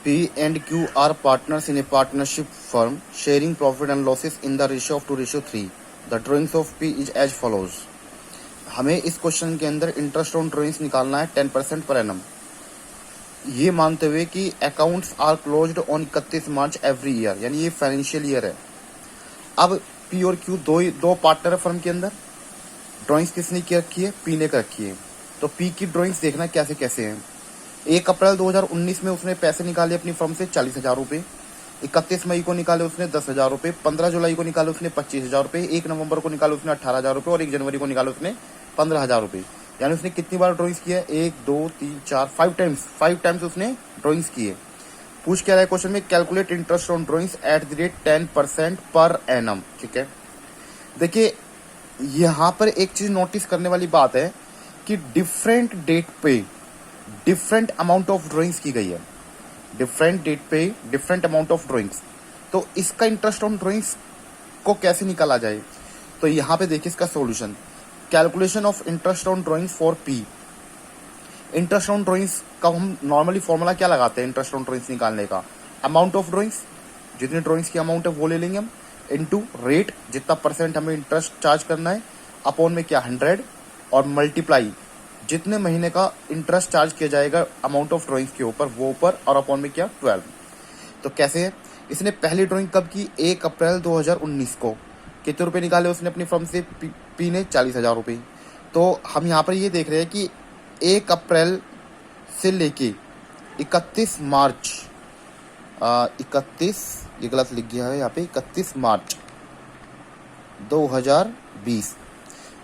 P and Q are partners in a partnership firm, sharing profit and losses in the ratio of 2:3. The drawings of P is as follows. हमें इस question के अंदर interest on drawings निकालना है 10% per annum, ये मानते हुए कि accounts are closed on 31 March every year, यानी ये फाइनेंशियल ईयर है। अब पी और क्यू दो पार्टनर है फर्म के अंदर। ड्राइंग्स किसने की रखी है? पी ने कर रखी है। तो पी की ड्राइंग्स देखना कैसे कैसे हैं। 1 अप्रैल 2019 में उसने पैसे निकाले अपनी फर्म से 40,000 रुपये, 31 मई को निकाले उसने 10,000 रुपये, 15 जुलाई को निकाले उसने 25,000 रुपये, 1 नवंबर को निकाले उसने 18,000 रुपये और 1 जनवरी को निकाले उसने 15,000 रुपये। यानी उसने कितनी बार ड्राइंग्स की है? 1 2 3 4 5 टाइम्स उसने ड्राइंग्स की है। पूछ क्या रहा है क्वेश्चन में? Calculate interest on drawings at the rate 10% per annum. ठीक है, देखिए यहाँ पर एक चीज नोटिस करने वाली बात है कि डिफरेंट डेट पे डिफरेंट अमाउंट ऑफ ड्राइंग्स की गई है। डिफरेंट डेट पे डिफरेंट अमाउंट ऑफ ड्राइंग्स। तो इसका इंटरेस्ट ऑन ड्राइंग्स को कैसे निकाला जाए? तो यहाँ पे देखिए इसका solution, calculation of interest on drawings for P. Interest on drawings का हम नॉर्मली फॉर्मूला क्या लगाते हैं इंटरेस्ट ऑन ड्राइंग्स निकालने का? अमाउंट ऑफ ड्राइंग्स, जितनी ड्राइंग्स की अमाउंट है वो ले लेंगे हम, इनटू रेट, जितना परसेंट हमें इंटरेस्ट चार्ज करना है, अपॉन में क्या 100, और मल्टीप्लाई जितने महीने का इंटरेस्ट चार्ज किया जाएगा अमाउंट ऑफ ड्राइंग्स के ऊपर वो ऊपर, और अपॉन में क्या 12। तो कैसे है? इसने पहली ड्राइंग कब की? 1 अप्रैल 2019 को। कितने रुपए निकाले उसने अपनी फर्म से? पी ने 40,000 रुपये। तो हम यहाँ पर ये देख रहे हैं कि 1 अप्रैल से लेके 31 मार्च 31, ये गलत लिख गया है यहाँ पे, 31 मार्च 2020,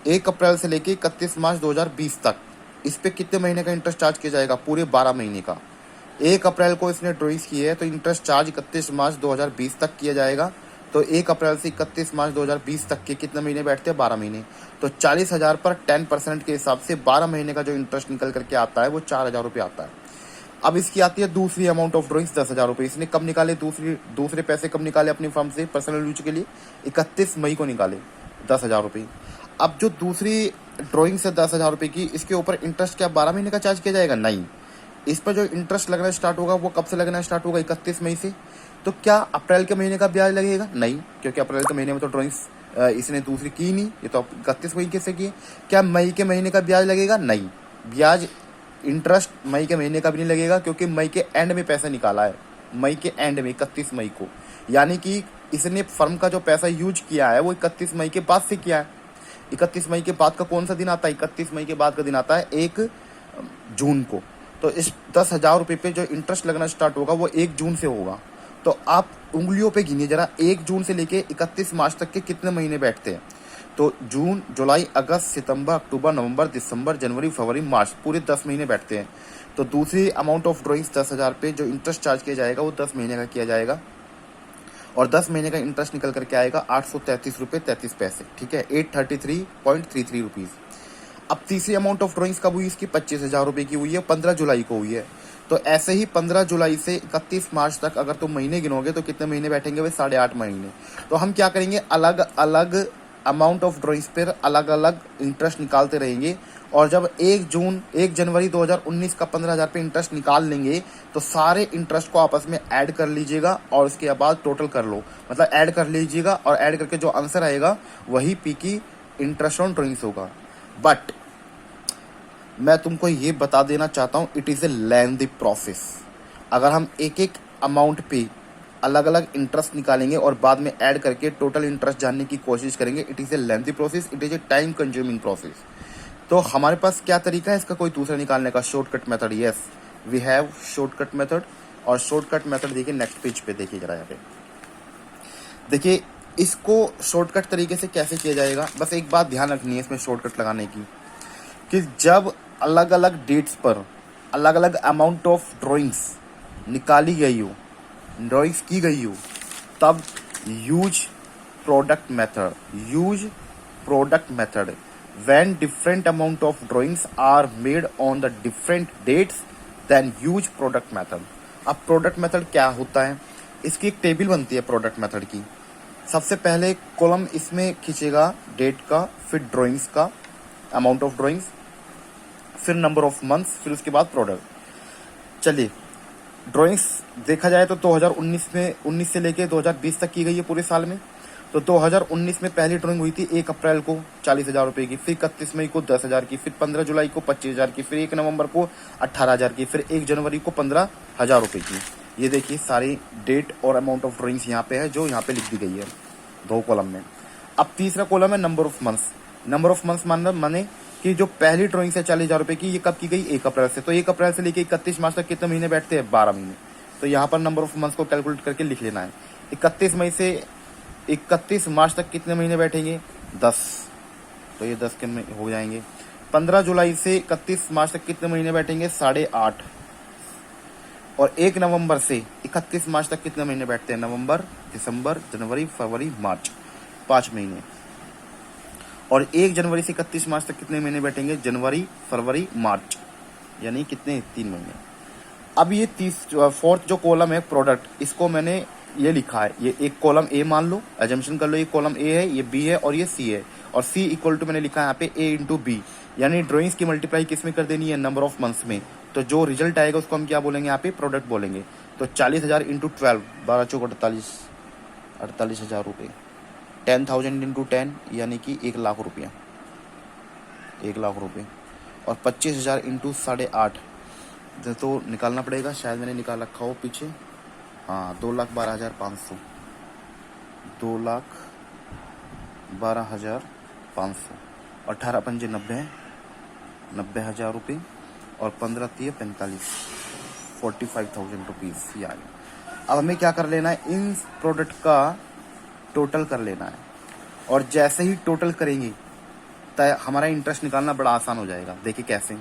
1 अप्रैल से लेके 31 मार्च 2020 तक इस पे कितने महीने का इंटरेस्ट चार्ज किया जाएगा? पूरे 12 महीने का। 1 अप्रैल को इसने ड्राइंग्स की है तो इंटरेस्ट चार्ज 31 मार्च 2020 तक किया जाएगा। तो 1 अप्रैल से 31 मार्च 2020 तक के कितने महीने बैठते हैं? 12 महीने। तो 40,000 पर 10% के हिसाब से 12 महीने का जो इंटरेस्ट निकल करके आता है वो 4,000 रुपये आता है। अब इसकी आती है दूसरी अमाउंट ऑफ ड्राइंग्स 10,000 रुपये। इसने कब निकाले? दूसरे पैसे कब निकाले अपनी फर्म से पर्सनल यूज के लिए? 31 मई को निकाले 10,000 रुपये। अब जो दूसरी ड्राइंग्स है 10,000 रुपये की, इसके ऊपर इंटरेस्ट क्या 12 महीने का चार्ज किया जाएगा? नहीं। इस पर जो इंटरेस्ट लगना स्टार्ट होगा वो कब से लगना स्टार्ट होगा? 31 मई से। तो क्या अप्रैल के महीने का ब्याज लगेगा? नहीं, क्योंकि अप्रैल के महीने में तो ड्राइंग्स इसने दूसरी की नहीं, ये तो 31 मई के से की। क्या मई के महीने का ब्याज लगेगा? नहीं, ब्याज इंटरेस्ट मई के महीने का भी नहीं लगेगा, क्योंकि मई के एंड में पैसा निकाला है, मई के एंड में 31 मई को। यानी कि इसने फर्म का जो पैसा यूज किया है वो 31 मई के बाद से किया है। 31 मई के बाद का कौन सा दिन आता है? 31 मई के बाद का दिन आता है 1 जून को। तो इस 10,000 रुपये पे जो इंटरेस्ट लगना स्टार्ट होगा वो 1 जून से होगा। तो आप उंगलियों पे गिनिए जरा, 1 जून से लेके 31 मार्च तक के कितने महीने बैठते हैं? तो जून, जुलाई, अगस्त, सितंबर, अक्टूबर, नवंबर, दिसंबर, जनवरी, फरवरी, मार्च, पूरे 10 महीने बैठते हैं। तो दूसरी अमाउंट ऑफ ड्राइंग्स 10,000 पे जो इंटरेस्ट चार्ज किया जाएगा वो 10 महीने का किया जाएगा, और 10 महीने का इंटरेस्ट निकल करके आएगा 833 रुपये 33 पैसे। ठीक है, 833.33 रुपीज़। अब तीसरी अमाउंट ऑफ ड्राइंग्स कब हुई? इसकी 25,000 रुपये की हुई है, 15 जुलाई को हुई है। तो ऐसे ही 15 जुलाई से 31 मार्च तक अगर तुम महीने गिनोगे तो कितने महीने बैठेंगे? वे 8.5 महीने। तो हम क्या करेंगे? अलग अलग अमाउंट ऑफ ड्राइंग्स पर अलग अलग इंटरेस्ट निकालते रहेंगे, और जब 1 जनवरी 2019 का 15,000 पे इंटरेस्ट निकाल लेंगे तो सारे इंटरेस्ट को आपस में ऐड कर लीजिएगा और उसके बाद टोटल कर लो, मतलब ऐड कर लीजिएगा, और ऐड करके जो आंसर आएगा वही पी की इंटरेस्ट ऑन ड्राइंग्स होगा। बट मैं तुमको ये बता देना चाहता हूँ, it is a lengthy process. अगर हम एक एक अमाउंट पे अलग अलग इंटरेस्ट निकालेंगे और बाद में ऐड करके टोटल इंटरेस्ट जानने की कोशिश करेंगे, it is a lengthy process, it is a time consuming process. तो हमारे पास क्या तरीका है इसका कोई दूसरा निकालने का? Shortcut method. Yes, we have shortcut method. और शॉर्टकट मेथड देखिए नेक्स्ट पेज पे, देखिए जरा यहाँ पे देखिए इसको शॉर्टकट तरीके से कैसे किया जाएगा। बस एक बात ध्यान रखनी है इसमें शॉर्टकट लगाने की, कि जब अलग अलग डेट्स पर अलग अलग अमाउंट ऑफ ड्राइंग्स निकाली गई हो, ड्राइंग्स की गई हो, तब use product method. Use product method when different amount of drawings are made on the different dates, then use product method। अब प्रोडक्ट मेथड क्या होता है? इसकी एक टेबल बनती है प्रोडक्ट मेथड की। सबसे पहले कॉलम इसमें खींचेगा डेट का, फिर ड्राइंग्स का अमाउंट ऑफ ड्राइंग्स, फिर नंबर ऑफ मंथ्स, फिर उसके बाद प्रोडक्ट। चलिए ड्राइंग्स देखा जाए तो 2019 में 19 से लेके 2020 तक की गई है पूरे साल में। तो 2019 में पहली ड्राइंग हुई थी 1 अप्रैल को 40,000 रुपये की, फिर 31 मई को 10,000 की, फिर 15 जुलाई को 25,000 की, फिर 1 नवंबर को 18,000 की, फिर 1 जनवरी को 15,000 रुपये की। ये देखिए सारी डेट और अमाउंट ऑफ ड्राइंग्स यहाँ पे है जो यहाँ पे लिख दी गई है 2 कॉलम में। अब तीसरा कॉलम है number of months. Number of months माने कि जो पहली ड्राइंग है 40,000 रुपये की, ये कब की गई? 1 अप्रैल से। तो 1 अप्रैल से लेकर 31 मार्च तक कितने महीने बैठते हैं? 12 महीने। तो यहाँ पर नंबर ऑफ मंथ्स को कैलकुलेट करके लिख लेना है। 31 मई से 31 मार्च तक कितने महीने बैठेंगे? 10। तो ये 10 के हो जाएंगे। 15 जुलाई से 31 मार्च तक कितने महीने बैठेंगे? 8.5। और 1 नवंबर से 31 मार्च तक कितने महीने बैठते हैं? नवंबर, दिसंबर, जनवरी, फरवरी, मार्च, 5 महीने। और 1 जनवरी से 31 मार्च तक कितने महीने बैठेंगे? जनवरी, फरवरी, मार्च, यानी कितने? 3 महीने। अब ये 4th जो कॉलम है प्रोडक्ट, इसको मैंने ये लिखा है, ये एक कॉलम ए मान लो, एजम्पशन कर लो, ये कॉलम ए है, ये बी है और ये सी है। और सी इक्वल टू मैंने लिखा है यहाँ पे ए इंटू बी, यानी ड्राइंग्स की मल्टीप्लाई किस में कर देनी है? नंबर ऑफ मंथ्स में। तो जो रिजल्ट आएगा उसको हम क्या बोलेंगे? यहाँ पे प्रोडक्ट बोलेंगे। तो 40,000 इंटू 12, 12 चौक 48, 48,000 रुपये। 10,000 इंटू 10 यानी कि 1 लाख रुपया, 1 लाख रुपये। और 25,000 इंटू 8.5 तो निकालना पड़ेगा, शायद मैंने निकाल रखा हो पीछे। हाँ, 2,12,500, 2,12,500। 18 पंजे 90, 90,000 रुपये। और 15 3 45, 45,000 रुपीज़। यार अब हमें क्या कर लेना है? इन प्रोडक्ट का टोटल कर लेना है। और जैसे ही टोटल करेंगे तो हमारा इंटरेस्ट निकालना बड़ा आसान हो जाएगा। देखिए कैसे,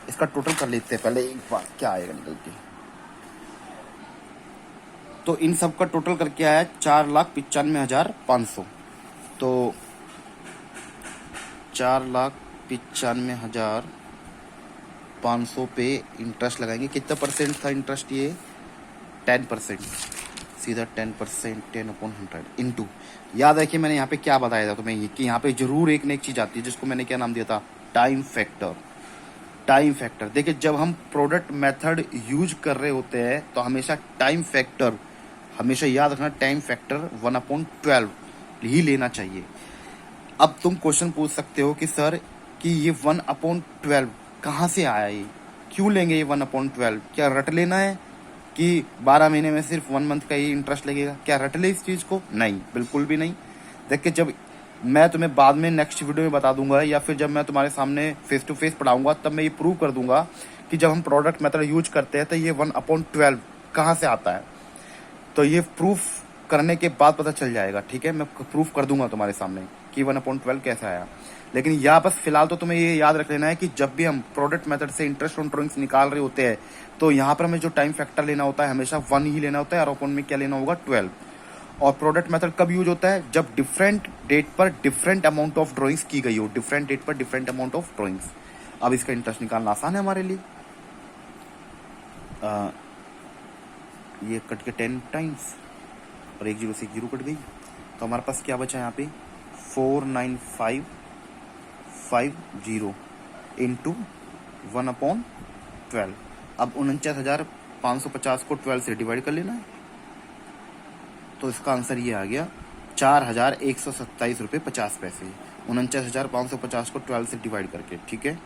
इसका टोटल कर लेते हैं पहले एक बार, क्या आएगा निकल के। तो इन सब का टोटल करके आया 4,95,500। तो 4,95,500 पे इंटरेस्ट लगाएंगे। कितना परसेंट था इंटरेस्ट? ये 10%, सीधा 10%, 10/100 इंटू। याद रखिए मैंने यहाँ पे क्या बताया था तुम्हें, ये कि यहाँ पे जरूर एक न एक चीज आती है जिसको मैंने क्या नाम दिया था? Time factor. Time factor. देखिए जब हम प्रोडक्ट मेथड यूज कर रहे होते हैं तो हमेशा टाइम फैक्टर, हमेशा याद रखना टाइम फैक्टर 1/12 ही लेना चाहिए। अब तुम क्वेश्चन पूछ सकते हो कि सर कि ये 1/12 कहाँ से आया? ये क्यों लेंगे ये 1/12? क्या रट लेना है कि 12 महीने में सिर्फ 1 मंथ का ही इंटरेस्ट लगेगा? क्या रट ले इस चीज़ को? नहीं, बिल्कुल भी नहीं। देखिए जब मैं तुम्हें बाद में नेक्स्ट वीडियो में बता दूंगा, या फिर जब मैं तुम्हारे सामने फेस टू फेस पढ़ाऊंगा, तब मैं ये प्रूव कर दूंगा कि जब हम प्रोडक्ट मेथड यूज करते हैं तो ये 1/12 कहाँ से आता है। तो ये प्रूफ करने के बाद पता चल जाएगा, ठीक है? मैं प्रूफ कर दूंगा तुम्हारे सामने कि 1/12 कैसे आया। लेकिन यहाँ बस फिलहाल तो तुम्हें ये याद रख लेना है कि जब भी हम प्रोडक्ट मेथड से इंटरेस्ट ऑन ड्राइंग्स निकाल रहे होते हैं तो यहाँ पर हमें जो टाइम फैक्टर लेना होता है हमेशा 1 ही लेना होता है, और अपॉन में क्या लेना होगा? 12। और प्रोडक्ट मेथड कब यूज होता है? जब डिफरेंट डेट पर डिफरेंट अमाउंट ऑफ ड्राइंग्स की गई हो, डिफरेंट डेट पर डिफरेंट अमाउंट ऑफ ड्राइंग्स। अब इसका इंटरेस्ट निकालना आसान है हमारे लिए। ये कट के 10 टाइम्स और 1 0 से 1 0 कट गई, तो हमारे पास क्या बचा यहाँ पे? 4,95,500 इंटू 1/12। अब 49,550 को 12 से डिवाइड कर लेना है, तो इसका आंसर ये आ गया 4,127 रुपये 50 पैसे। 49,550 को 12 से डिवाइड करके, ठीक है।